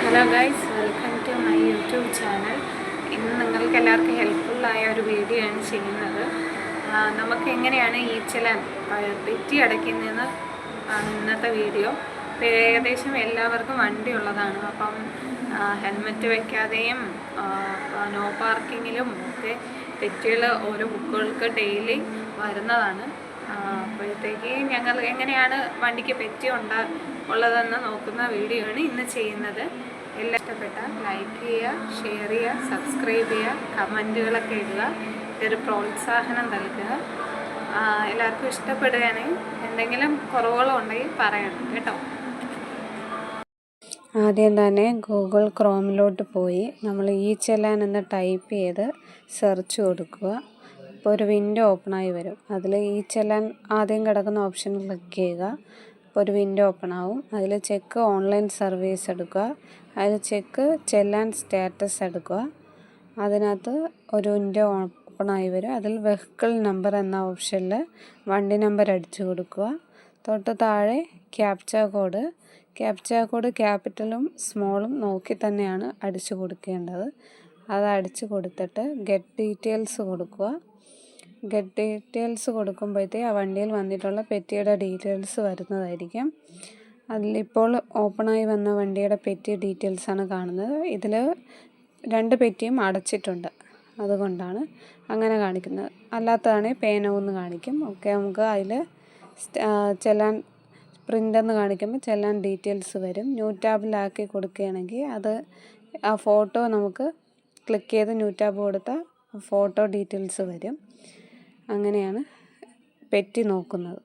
Hello guys, welcome to my YouTube channel. ഇന്ന് നിങ്ങൾക്ക് എല്ലാവർക്കും ഹെൽപ്ഫുള്ളായ ഒരു വീഡിയോ ആണ് ചെയ്യുന്നത്. നമുക്ക് എങ്ങനെയാണ് ഈച്ചലാൻ പെറ്റി അടയ്ക്കുന്നതെന്ന് ഇന്നത്തെ വീഡിയോ. ഏകദേശം എല്ലാവർക്കും വണ്ടി ഉള്ളതാണ്. അപ്പം ഹെൽമെറ്റ് വയ്ക്കാതെയും നോ പാർക്കിങ്ങിലും ഒക്കെ പെറ്റികൾ ഓരോ ബുക്കുകൾക്ക് ഡെയിലി വരുന്നതാണ്. അപ്പോഴത്തേക്ക് ഞങ്ങൾ എങ്ങനെയാണ് വണ്ടിക്ക് പെറ്റി ഉള്ളതെന്ന് നോക്കുന്ന വീഡിയോ ആണ് ഇന്ന് ചെയ്യുന്നത്. എല്ലാം ഇഷ്ടപ്പെട്ടാൽ ലൈക്ക് ചെയ്യുക, ഷെയർ ചെയ്യുക, സബ്സ്ക്രൈബ് ചെയ്യുക, കമൻറ്റുകളൊക്കെ ഇടുക, ഒരു പ്രോത്സാഹനം നൽകുക. എല്ലാവർക്കും ഇഷ്ടപ്പെടുകയാണെങ്കിൽ എന്തെങ്കിലും കുറവുകളോ ഉണ്ടെങ്കിൽ പറയണം കേട്ടോ. ആദ്യം തന്നെ ഗൂഗിൾ ക്രോമിലോട്ട് പോയി നമ്മൾ ഈച്ചലാൻ എന്ന് ടൈപ്പ് ചെയ്ത് സെർച്ച് കൊടുക്കുക. ഇപ്പോൾ ഒരു വിൻഡോ ഓപ്പണായി വരും. അതിൽ ഈച്ചലാൻ ആദ്യം കിടക്കുന്ന ഓപ്ഷൻ ക്ലിക്ക് ചെയ്യുക. ഇപ്പോൾ ഒരു വിൻഡോ ഓപ്പൺ ആവും. അതിൽ ചെക്ക് ഓൺലൈൻ സർവീസ് എടുക്കുക. അതിൽ ചെക്ക് ചെല്ലാൻ സ്റ്റാറ്റസ് എടുക്കുക. അതിനകത്ത് ഒരു വിൻഡോ ഓപ്പണായി വരും. അതിൽ വെഹിക്കിൾ നമ്പർ എന്ന ഓപ്ഷനിൽ വണ്ടി നമ്പർ അടിച്ചു കൊടുക്കുക. തൊട്ട് താഴെ ക്യാപ്ച കോഡ് ക്യാപിറ്റലും സ്മോളും നോക്കി തന്നെയാണ് അടിച്ചു കൊടുക്കേണ്ടത്. അത് അടിച്ചു കൊടുത്തിട്ട് ഗെറ്റ് ഡീറ്റെയിൽസ് കൊടുക്കുക. ഗെറ്റ് ഡീറ്റെയിൽസ് കൊടുക്കുമ്പോഴത്തേ ആ വണ്ടിയിൽ വന്നിട്ടുള്ള പെറ്റിയുടെ ഡീറ്റെയിൽസ് വരുന്നതായിരിക്കും. അതിലിപ്പോൾ ഓപ്പണായി വന്ന വണ്ടിയുടെ പെറ്റി ഡീറ്റെയിൽസാണ് കാണുന്നത്. ഇതിൽ 2 പെറ്റിയും അടച്ചിട്ടുണ്ട്, അതുകൊണ്ടാണ് അങ്ങനെ കാണിക്കുന്നത്. അല്ലാത്തതാണെങ്കിൽ പേനവെന്ന് കാണിക്കും. ഓക്കെ, നമുക്ക് അതിൽ ചെല്ലാൻ പ്രിൻ്റെന്ന് കാണിക്കുമ്പോൾ ചെല്ലാൻ ഡീറ്റെയിൽസ് വരും. ന്യൂ ടാബിലാക്കി കൊടുക്കുകയാണെങ്കിൽ അത് ആ ഫോട്ടോ നമുക്ക് ക്ലിക്ക് ചെയ്ത് ന്യൂ ടാബ് കൊടുത്താൽ ഫോട്ടോ ഡീറ്റെയിൽസ് വരും. അങ്ങനെയാണ് പെറ്റി നോക്കുന്നത്.